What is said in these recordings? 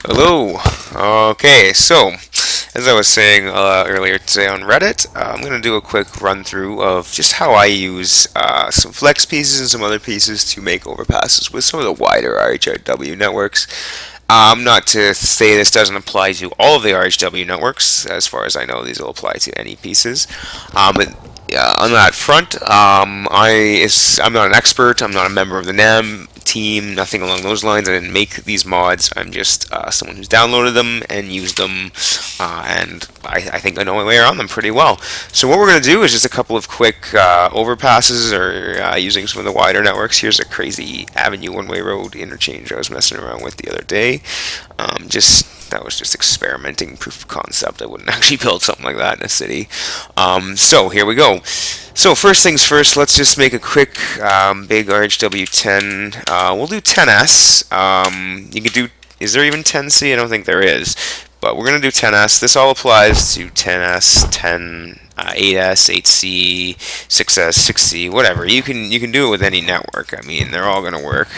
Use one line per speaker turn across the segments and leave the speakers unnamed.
Hello. Okay, so as I was saying earlier today on Reddit, I'm going to do a quick run through of just how I use some flex pieces and some other pieces to make overpasses with some of the wider RHW networks. Not to say this doesn't apply to all of the RHW networks. As far as I know, these will apply to any pieces. But on that front, I'm not an expert. I'm not a member of the NAM team. Nothing along those lines. I didn't make these mods. I'm just someone who's downloaded them and used them, and I think I know my way around them pretty well. So what we're going to do is just a couple of quick overpasses or using some of the wider networks. Here's a crazy Avenue one-way road interchange I was messing around with the other day. That was just experimenting, proof of concept. I wouldn't actually build something like that in a city. So here we go. So first things first, let's just make a quick big RHW 10. We'll do 10S. You could do. Is there even 10C? I don't think there is. But we're gonna do 10S. This all applies to 10S, 10, 8S, 8C, 6S, 6C, whatever. You can do it with any network. I mean, they're all gonna work.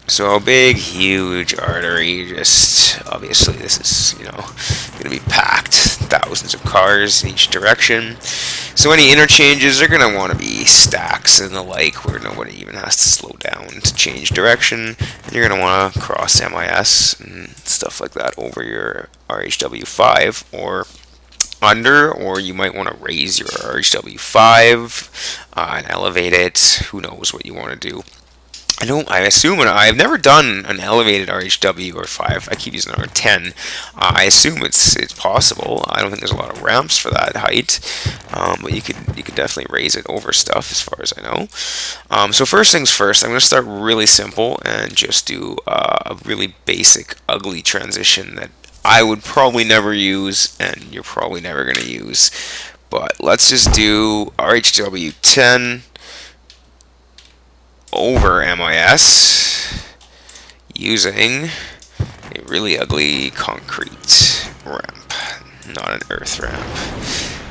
So a big, huge artery, just obviously this is, going to be packed, thousands of cars in each direction. So any interchanges are going to want to be stacks and the like, where nobody even has to slow down to change direction. And you're going to want to cross MIS and stuff like that over your RHW5 or under, or you might want to raise your RHW5 and elevate it. Who knows what you want to do. I assume, and I've never done an elevated RHW or 5. I keep using the number 10. I assume it's possible. I don't think there's a lot of ramps for that height, but you could definitely raise it over stuff, as far as I know. So first things first, I'm going to start really simple and just do a really basic, ugly transition that I would probably never use, and you're probably never going to use. But let's just do RHW 10 over MIS using a really ugly concrete ramp, not an earth ramp.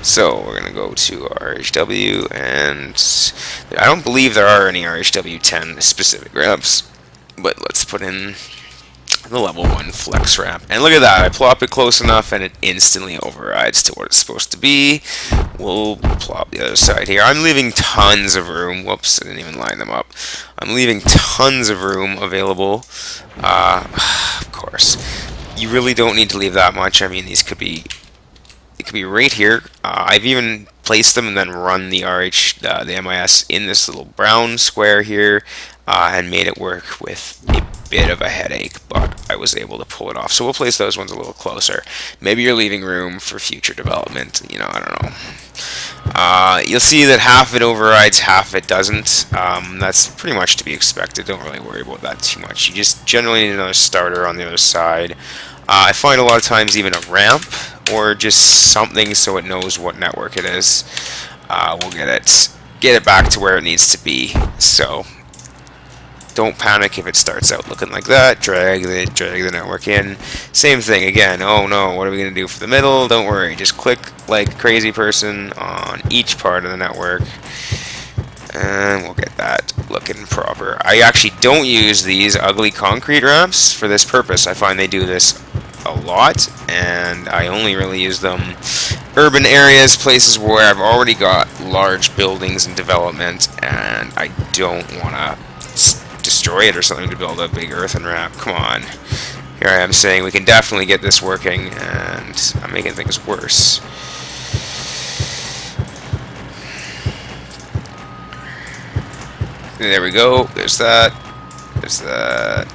So we're going to go to RHW, and I don't believe there are any RHW 10 specific ramps, but let's put in the level 1 flex ramp. And look at that, I plop it close enough and it instantly overrides to what it's supposed to be. We'll plop the other side here. I'm leaving tons of room. Whoops, I didn't even line them up. I'm leaving tons of room available. Of course, you really don't need to leave that much. I mean, it could be right here. I've even placed them and then run the the MIS in this little brown square here, and made it work with a bit of a headache, but I was able to pull it off. So we'll place those ones a little closer. Maybe you're leaving room for future development. I don't know. You'll see that half it overrides, half it doesn't. That's pretty much to be expected. Don't really worry about that too much. You just generally need another starter on the other side. I find a lot of times even a ramp or just something so it knows what network it is. We'll get it back to where it needs to be. So don't panic if it starts out looking like that. Drag the network in. Same thing again. Oh no, what are we going to do for the middle? Don't worry, just click like a crazy person on each part of the network, and we'll get that looking proper. I actually don't use these ugly concrete ramps for this purpose. I find they do this a lot, and I only really use them urban areas, places where I've already got large buildings and development, and I don't want to destroy it or something to build a big earthen ramp. Come on. Here I am saying we can definitely get this working, and I'm making things worse. There we go. There's that. There's that.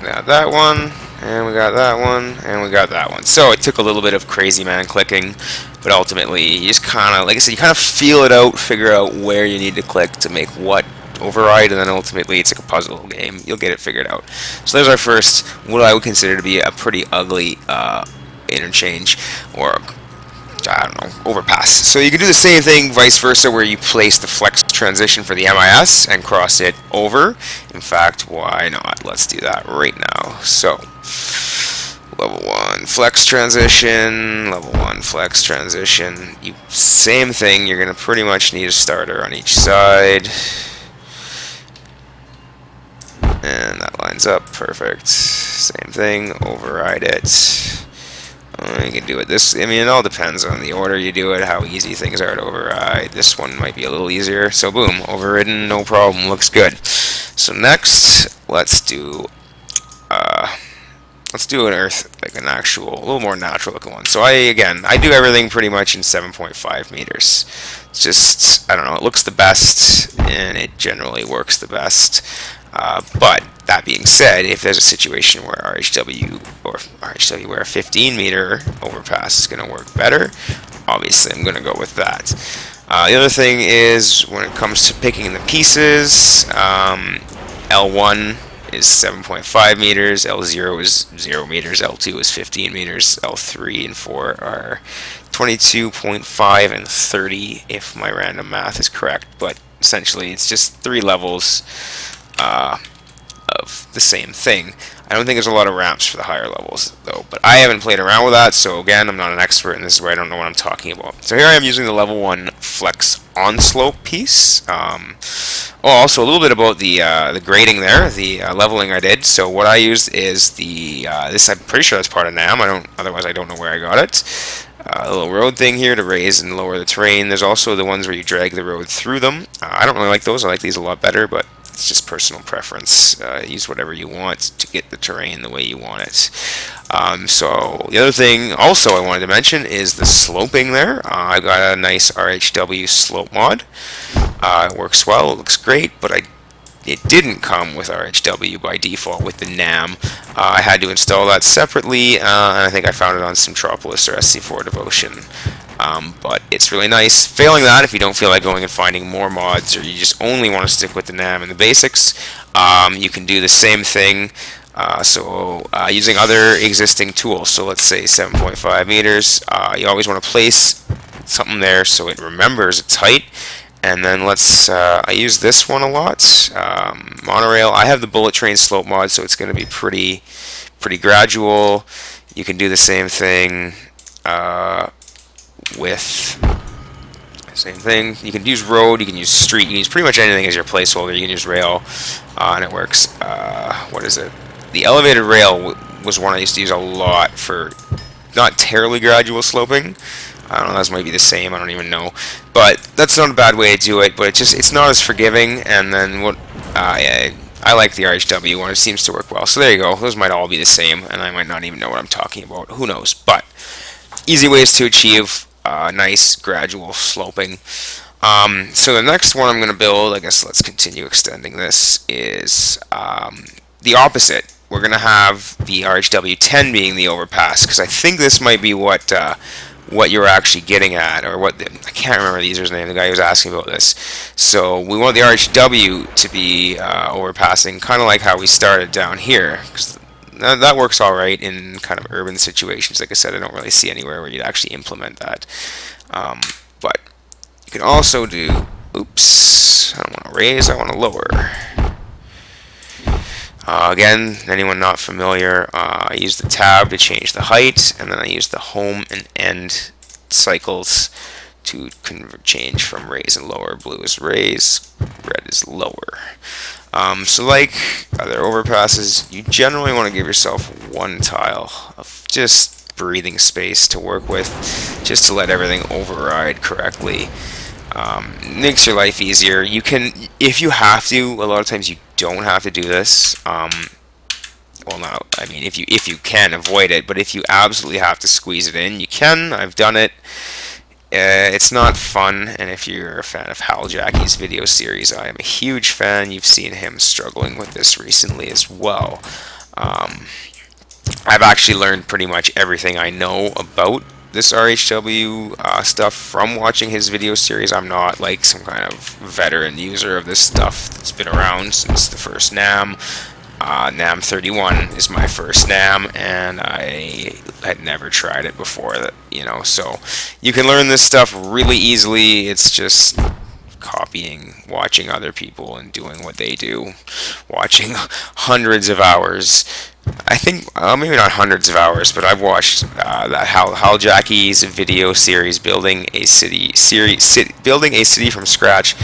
Got that one. And we got that one, and we got that one. So it took a little bit of crazy man clicking, but ultimately you just kind of, like I said, you kind of feel it out, figure out where you need to click to make what override, and then ultimately it's like a puzzle game. You'll get it figured out. So there's our first, what I would consider to be a pretty ugly interchange, or I don't know, overpass. So you can do the same thing vice versa, where you place the flex transition for the MIS and cross it over. In fact, why not? Let's do that right now. So level 1 flex transition, level 1 flex transition. Same thing, you're going to pretty much need a starter on each side. And that lines up, perfect. Same thing, override it. You can do it it all depends on the order you do it, how easy things are to override. This one might be a little easier, so boom, overridden, no problem, looks good. So next, let's do an earth, like an actual, a little more natural looking one. So I do everything pretty much in 7.5 meters. It's just, I don't know, it looks the best, and it generally works the best. But that being said, if there's a situation where where a 15 meter overpass is going to work better, obviously I'm going to go with that. The other thing is, when it comes to picking the pieces, L1 is 7.5 meters, L0 is 0 meters, L2 is 15 meters, L3 and 4 are 22.5 and 30 if my random math is correct, but essentially it's just 3 levels of the same thing. I don't think there's a lot of ramps for the higher levels though, but I haven't played around with that, so again, I'm not an expert and this is where I don't know what I'm talking about. So here I am using the level 1 flex on slope piece. Also a little bit about the grading there, the leveling I did. So what I used is this, I'm pretty sure that's part of NAM. Otherwise I don't know where I got it. A little road thing here to raise and lower the terrain. There's also the ones where you drag the road through them. I don't really like those. I like these a lot better, but it's just personal preference. Use whatever you want to get the terrain the way you want it. So the other thing also I wanted to mention is the sloping there. I got a nice RHW slope mod. It works well, it looks great, but it didn't come with RHW by default with the NAM. I had to install that separately, and I think I found it on Centropolis or SC4 Devotion. But it's really nice. Failing that, if you don't feel like going and finding more mods, or you just only want to stick with the NAM and the basics, you can do the same thing. Using other existing tools. So let's say 7.5 meters. You always want to place something there so it remembers its height. And then I use this one a lot. Monorail. I have the bullet train slope mod, so it's going to be pretty gradual. You can do the same thing with same thing. You can use road, you can use street, you can use pretty much anything as your placeholder. You can use rail, and it works. What is it? The elevated rail was one I used to use a lot for not terribly gradual sloping. I don't know, that might be the same, I don't even know. But that's not a bad way to do it, but it's not as forgiving. And then I like the RHW one, it seems to work well. So there you go, those might all be the same, and I might not even know what I'm talking about, who knows. But easy ways to achieve nice gradual sloping. So the next one I'm going to build, I guess let's continue extending this, is the opposite. We're going to have the RHW 10 being the overpass, because I think this might be what you're actually getting at, or I can't remember the user's name, the guy who was asking about this. So we want the RHW to be overpassing, kind of like how we started down here, because that works alright in kind of urban situations. Like I said, I don't really see anywhere where you'd actually implement that. But you can also do, oops, I don't want to raise, I want to lower. Again, anyone not familiar, I use the tab to change the height, and then I use the home and end cycles to change from raise and lower. Blue is raise, red is lower. So like other overpasses, you generally want to give yourself one tile of just breathing space to work with, just to let everything override correctly. Makes your life easier. You can, if you have to, a lot of times you don't have to do this. Well, no, I mean, if you can avoid it, but if you absolutely have to squeeze it in, you can. I've done it. It's not fun, and if you're a fan of Hal Jackie's video series, I am a huge fan. You've seen him struggling with this recently as well. I've actually learned pretty much everything I know about this RHW stuff from watching his video series. I'm not like some kind of veteran user of this stuff that's been around since the first NAM. NAM 31 is my first NAM, and I had never tried it before that, so you can learn this stuff really easily. It's just copying, watching other people and doing what they do, watching hundreds of hours. I think maybe not hundreds of hours, but I've watched that Hal Jackie's video series building a building a city from scratch.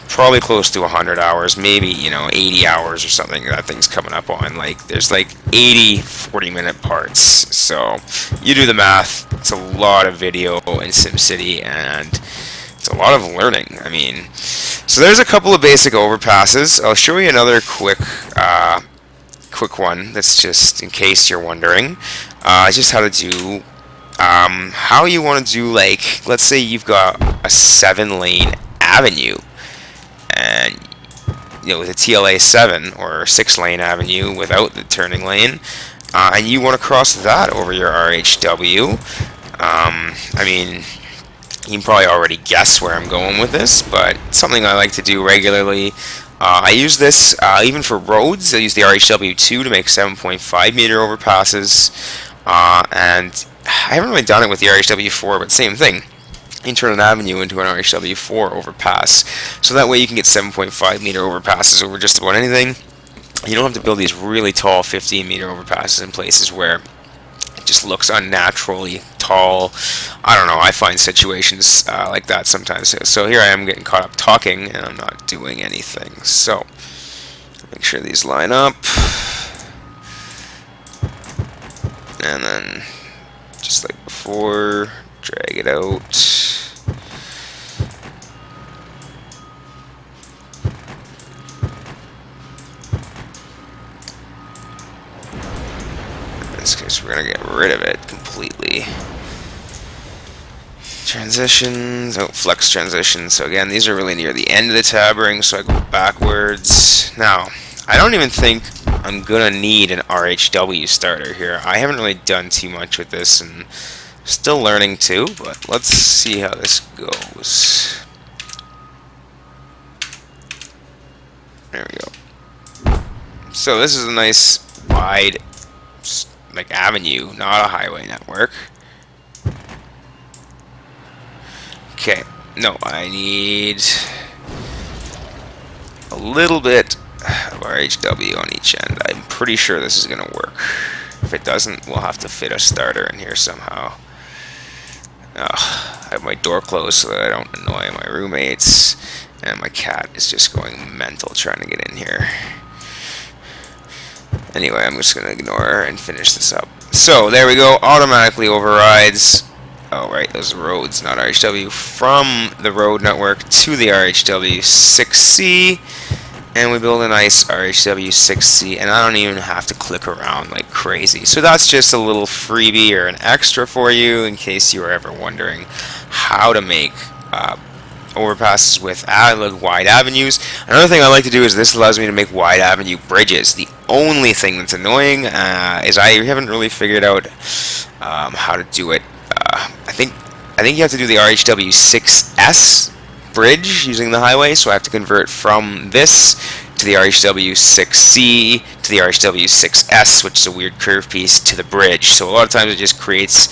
Probably close to 100 hours, maybe 80 hours or something. That thing's coming up on there's 80 40-minute parts. So you do the math. It's a lot of video in SimCity, and it's a lot of learning. I mean, so there's a couple of basic overpasses. I'll show you another quick one. That's just in case you're wondering. Just how to do how you want to do, let's say you've got a 7-lane avenue, and with a TLA 7 or 6-lane avenue without the turning lane, and you want to cross that over your RHW. I mean, you can probably already guess where I'm going with this, but it's something I like to do regularly. I use this even for roads. I use the RHW2 to make 7.5 meter overpasses, and I haven't really done it with the RHW4, but same thing. You can turn an avenue into an RHW4 overpass, so that way you can get 7.5 meter overpasses over just about anything. You don't have to build these really tall 15 meter overpasses in places where it just looks unnaturally tall. I don't know, I find situations like that sometimes. So here I am getting caught up talking, and I'm not doing anything. So make sure these line up, and then just like before, drag it out. In this case, we're going to get rid of it completely. Transitions, flex transitions. So again, these are really near the end of the tab ring, so I go backwards. Now, I don't even think I'm going to need an RHW starter here. I haven't really done too much with this, and still learning too, but let's see how this goes. There we go. So this is a nice wide avenue, not a highway network. Okay, no, I need a little bit of RHW on each end. I'm pretty sure this is going to work. If it doesn't, we'll have to fit a starter in here somehow. I have my door closed so that I don't annoy my roommates, and my cat is just going mental trying to get in here. Anyway, I'm just going to ignore her and finish this up. So, there we go. Automatically overrides. Oh, right, those are roads, not RHW. From the road network to the RHW 6C. And we build a nice RHW 6C, and I don't even have to click around like crazy. So that's just a little freebie or an extra for you in case you were ever wondering how to make overpasses with wide avenues. Another thing I like to do is this allows me to make wide avenue bridges. The only thing that's annoying is I haven't really figured out how to do it. I think you have to do the RHW 6S bridge using the highway, so I have to convert from this to the RHW 6C to the RHW 6S, which is a weird curve piece, to the bridge. So a lot of times it just creates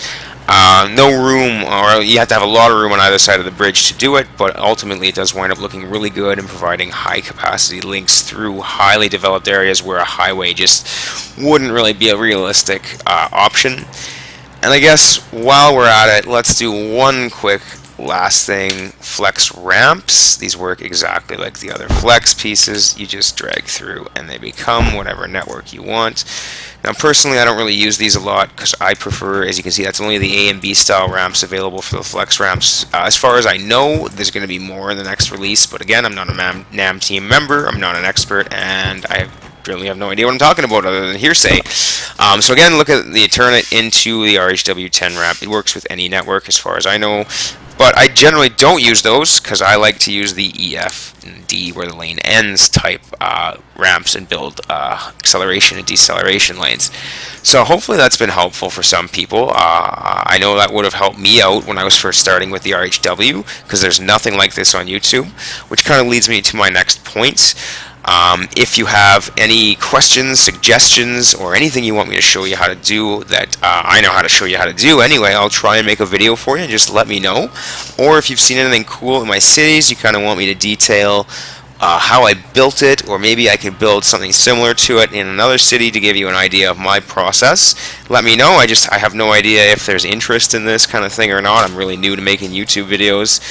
no room, or you have to have a lot of room on either side of the bridge to do it, but ultimately it does wind up looking really good and providing high capacity links through highly developed areas where a highway just wouldn't really be a realistic option. And I guess while we're at it, let's do one quick last thing. Flex ramps. These work exactly like the other flex pieces. You just drag through and they become whatever network you want. Now personally I don't really use these a lot because I prefer, as you can see, that's only the A and B style ramps available for the flex ramps. As far as I know, there's going to be more in the next release, but again, I'm not a NAM team member, I'm not an expert, and I really have no idea what I'm talking about other than hearsay. So again, look at the turn it into the RHW 10 ramp. It works with any network as far as I know, but I generally don't use those because I like to use the EF and D where the lane ends type ramps and build acceleration and deceleration lanes. So hopefully that's been helpful for some people. I know that would have helped me out when I was first starting with the RHW because there's nothing like this on YouTube, which kind of leads me to my next point. If you have any questions, suggestions, or anything you want me to show you how to do that I know how to show you how to do anyway, I'll try and make a video for you. Just let me know. Or if you've seen anything cool in my cities, you kind of want me to detail how I built it, or maybe I could build something similar to it in another city to give you an idea of my process, let me know. I have no idea if there's interest in this kind of thing or not. I'm really new to making YouTube videos.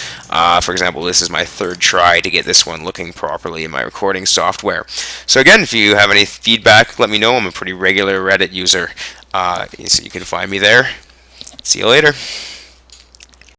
For example, this is my third try to get this one looking properly in my recording software. So again, if you have any feedback, let me know. I'm a pretty regular Reddit user, so you can find me there. See you later.